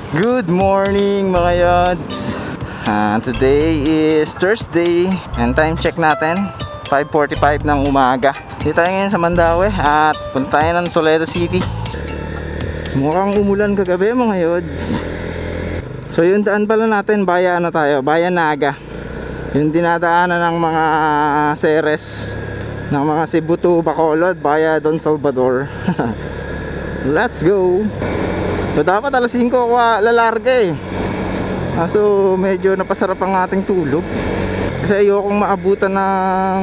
Good morning mga yods. Today is Thursday and time check natin 5:45 ng umaga. Dito tayo ngayon sa Mandaue at punta tayo ng Toledo City. Mukhang umulan kagabi mga yods. So yung daan pala natin Bayan Naga. Yung dinadaanan ng mga seres ng mga Cebu to Bacolod via Don Salvador. Let's go. So dapat alas 5 ako lalarga eh. So medyo napasarap ang ating tulog. Kasi ayokong maabutan ng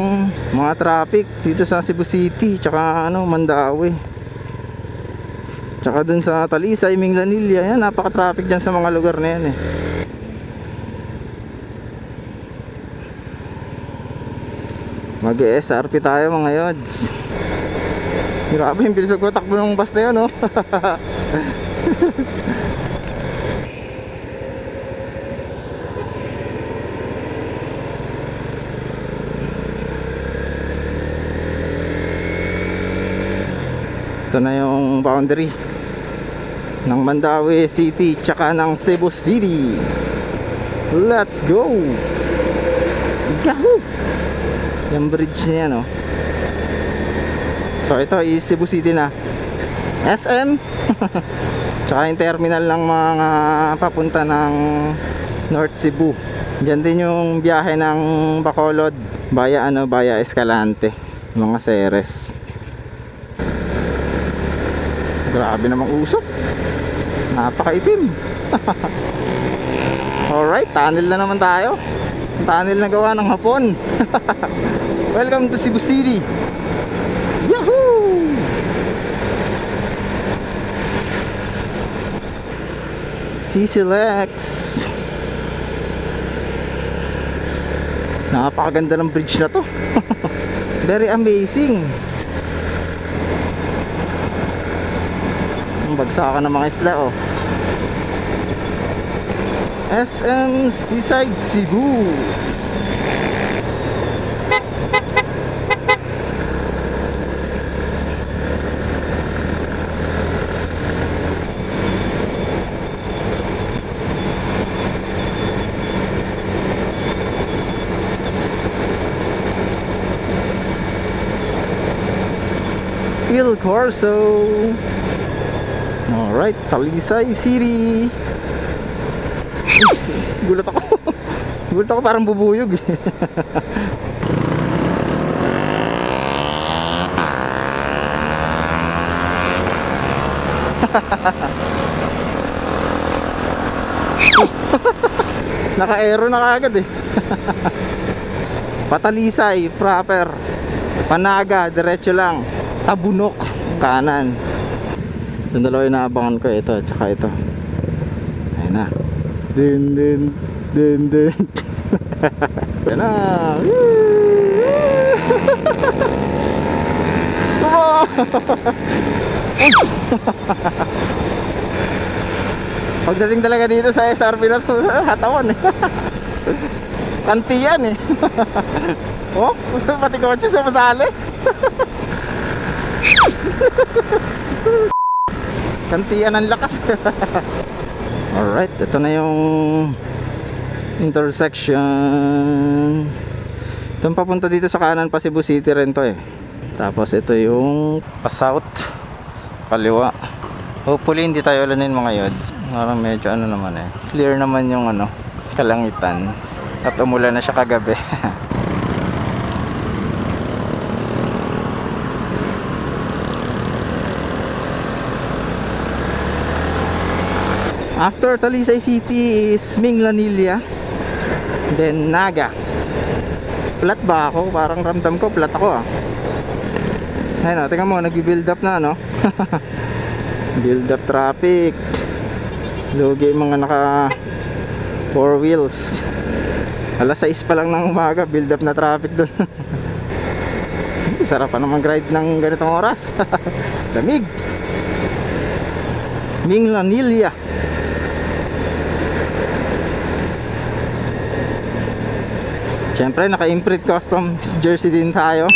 mga traffic dito sa Cebu City tsaka Mandaue. Tsaka dun sa Talisay, Minglanilla, yan napaka-traffic dyan sa mga lugar na yan eh. Mag-SRP tayo mga yods. Grabe yung bilis ko takbo ng bus na yun oh. Ito na yung boundary ng Mandaue City tsaka ng Cebu City. Let's go. Yahoo! Yung bridge niya no. So ito is Cebu City na. SM tsaka yung terminal ng mga papunta ng North Cebu. Diyan din yung biyahe ng Bacolod via Escalante, mga seres. Grabe namang usok. Napakaitim. Alright, tunnel na naman tayo. Tunnel na gawa ng hapon. Welcome to Cebu City. Yahoo! CCLX. Napakaganda ng bridge na to. Very amazing. Bagsakan ng mga isla oh. SM Seaside Cebu. Il Corso. Alright, Talisay City. Gulat ako. Gulat ako parang bubuyog. Naka-aero na kaagad eh. Patalisay proper. Panaga, diretso lang. Abunok, kanan. Yung dalawa yung naabangan ko, ito tsaka ito. Ayun na. Din. Ayun na. Pagdating talaga dito sa SRP na to, hatawan eh. Kantiyan eh. Oh, pati kotse sa masali. Kantian ang lakas. Alright, ito na yung intersection. Itong papunta dito sa kanan pa Cebu City rin to eh. Tapos ito yung pa-south, kaliwa. Hopefully hindi tayo ulanin mga yods. Parang medyo naman eh. Clear naman yung kalangitan. At umulan na siya kagabi. After Talisay City is Minglanilla, then Naga. Flat ba ako? Parang ramdam ko flat ako ah. Ayun o, tingnan mo, nag-build up na no. Build up traffic. Lugi mga naka 4 wheels. Alas 6 pa lang ng umaga, build up na traffic dun. Sarap pa naman ride ng ganitong oras. Lamig. Minglanilla. Siyempre naka-imprint custom jersey din tayo.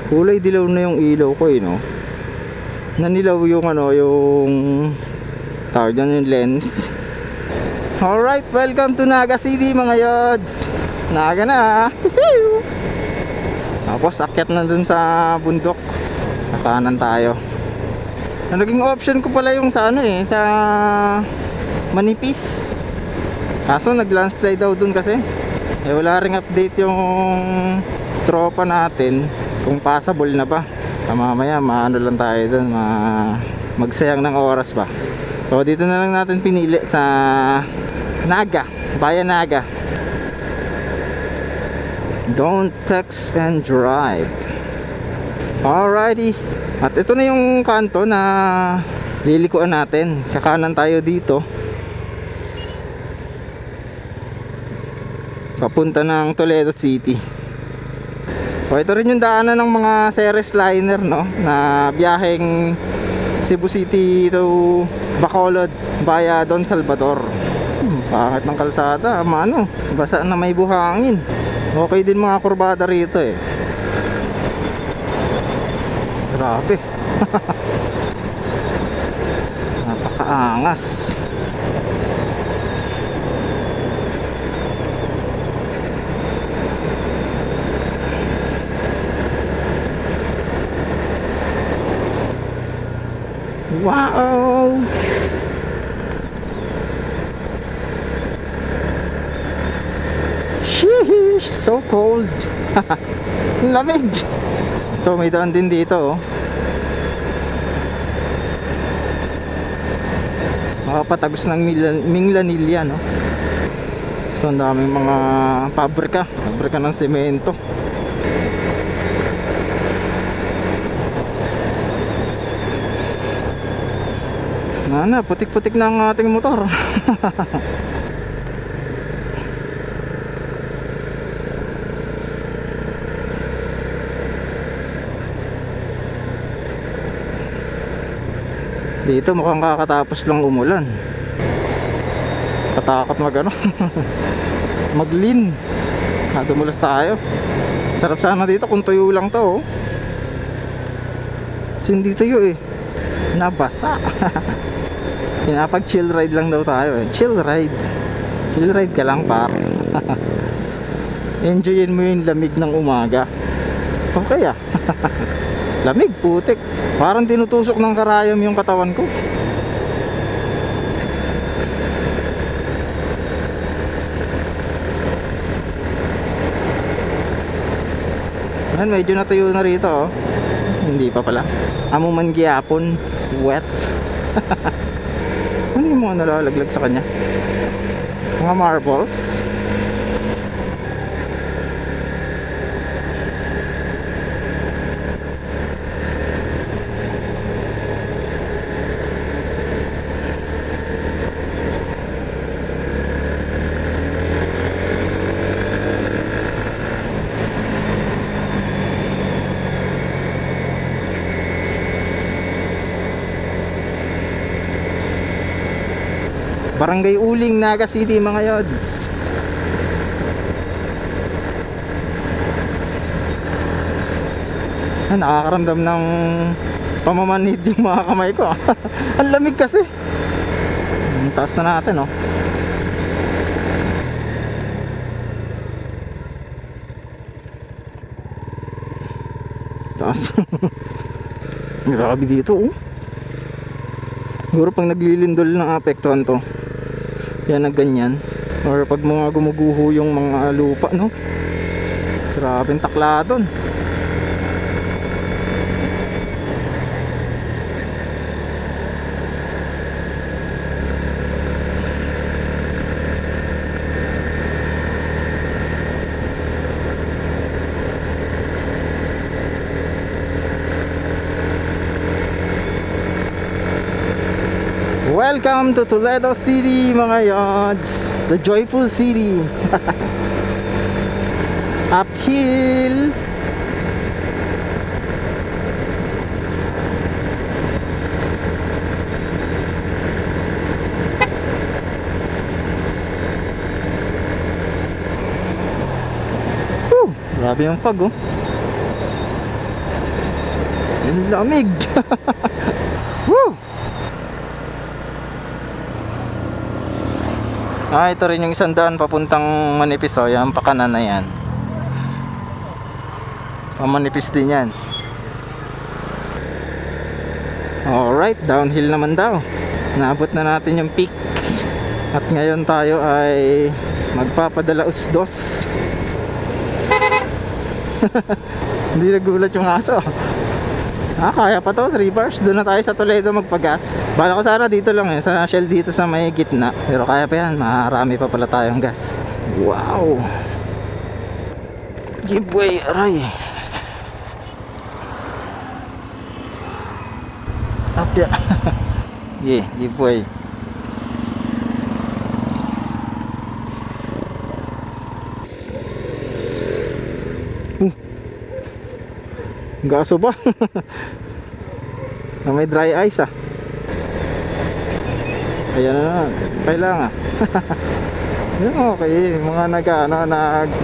Kulay dilaw na yung ilaw ko no. nanilaw yung ano, yung tawag dyan, yung lens. Alright, welcome to Naga City mga yods. Naga na. Tapos akyat na dun sa bundok. Nakanan tayo. Ang naging option ko pala yung sa ano sa Manipis. Kaso nag-landslide daw dun kasi. Wala ring update yung tropa natin kung passable na ba. Mamaya maano lang tayo dun, magsayang ng oras ba. So dito na lang natin pinili sa Naga, Bayan Naga. Don't text and drive. Alrighty. At ito na yung kanto na lilikuan natin. Kakanan tayo dito. Papunta ng Toledo City. O ito rin yung daanan ng mga Ceres liner, no, na biyaheng Cebu City to Bacolod via Don Salvador. Pangit ng kalsada, ano, basa na may buhangin. Okay din mga kurbada rito eh. Grabe. Napakaangas. Wow! Sheesh! So cold! Lamig! Ito, may daan din dito, oh. Makapatagos ng Minglanilla, no? Ito, ang daming mga pabrika ng semento. Nana, putik-putik na ang ating motor. Dito mukhang kakatapos lang umulan. Katakot mag-ano maglin. Dumulas tayo. Sarap sana dito kung tuyo lang to, oh. So hindi tuyo eh, nabasa. Pinapag chill ride lang daw tayo eh. Chill ride ka lang pa. Enjoyin mo yung lamig ng umaga. Okay ah. Lamig, putik. Parang tinutusok ng karayom yung katawan ko. Ayan, medyo natuyo na rito, oh. Hindi pa pala. Amuman giyapon. Wet. Ano yung mga nalalaglag sa kanya? Mga marbles. Barangay Uling, Naga City mga yods. Nakakaramdam ng pamamanid yung mga kamay ko. Ang lamig kasi. Ang taas na natin, oh. Taas. Grabe dito, oh. Siguro pag naglilindol ng apektuhan to, yan na ganyan. Or pag mga gumuguho yung mga lupa, no? Grabeng takla doon. Welcome to Toledo City mga yods. The joyful city. Uphill. Grabe yung fog, oh. Ang lamig. Ito rin yung isang daan papuntang Manipis. Yan, pakanan na yan. Pamanipis din yan. Alright, downhill naman daw. Naabot na natin yung peak. At ngayon tayo ay magpapadala usdos. Hindi nagulat yung aso. Kaya pa to, 3 bars. Doon na tayo sa Toledo magpagas. Bala ko sana dito lang sa Shell dito sa may gitna. Pero kaya pa yan, marami pa pala tayong gas. Wow. Giveaway, aray. Apya. Yeah, giveaway. Gaso ba? May dry ice Ayan na, kailangan. Okay, mga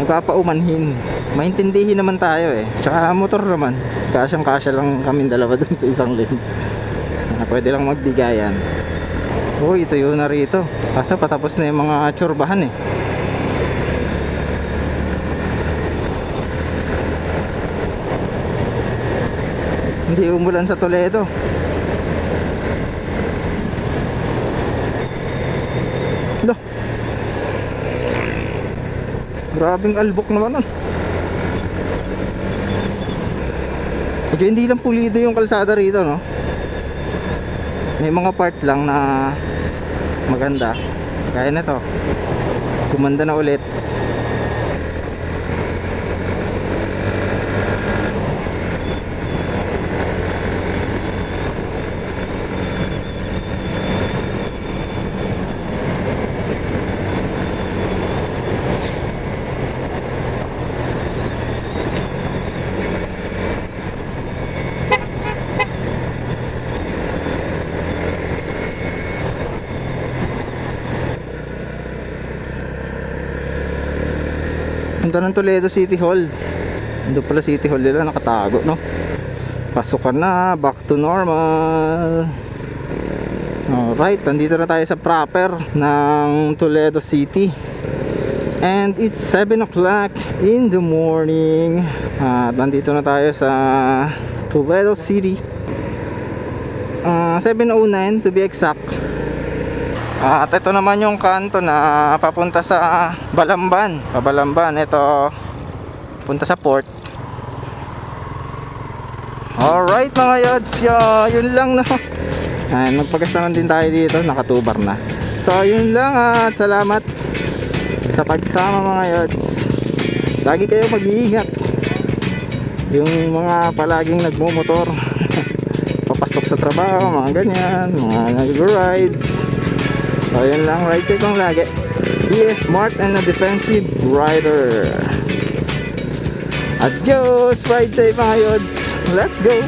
nagpapaumanhin. Maintindihin naman tayo Tsaka motor naman. Kasyang-kasya lang kami dalawa dun sa isang lane. Pwede lang magbigayan. Ito yun na rito. Kaso patapos na yung mga tsurbahan Hindi umulan sa Toledo. Loh. Grabing albok naman Medyo hindi lang pulido yung kalsada rito, no? May mga part lang na maganda. Kaya na to. Gumanda na ulit. Punta ng Toledo City Hall. Doon pala City Hall nila nakatago, no? Pasukan na, back to normal. Alright, nandito na tayo sa proper ng Toledo City. And it's 7 o'clock in the morning. At nandito na tayo sa Toledo City. 7:09 to be exact. At ito naman yung kanto na papunta sa Balamban. Balamban, ito punta sa port. Alright mga yods, yun lang na. Nagpagastanan din tayo dito, nakatubar na. So yun lang at salamat sa pagsama mga yods. Lagi kayo mag-iingat. Yung mga palaging nagmumotor papasok sa trabaho, mga ganyan, mga nag-rides. So yun lang, ride safe lang lagi. Be a smart and a defensive rider. Adios, ride safe mga yods. Let's go.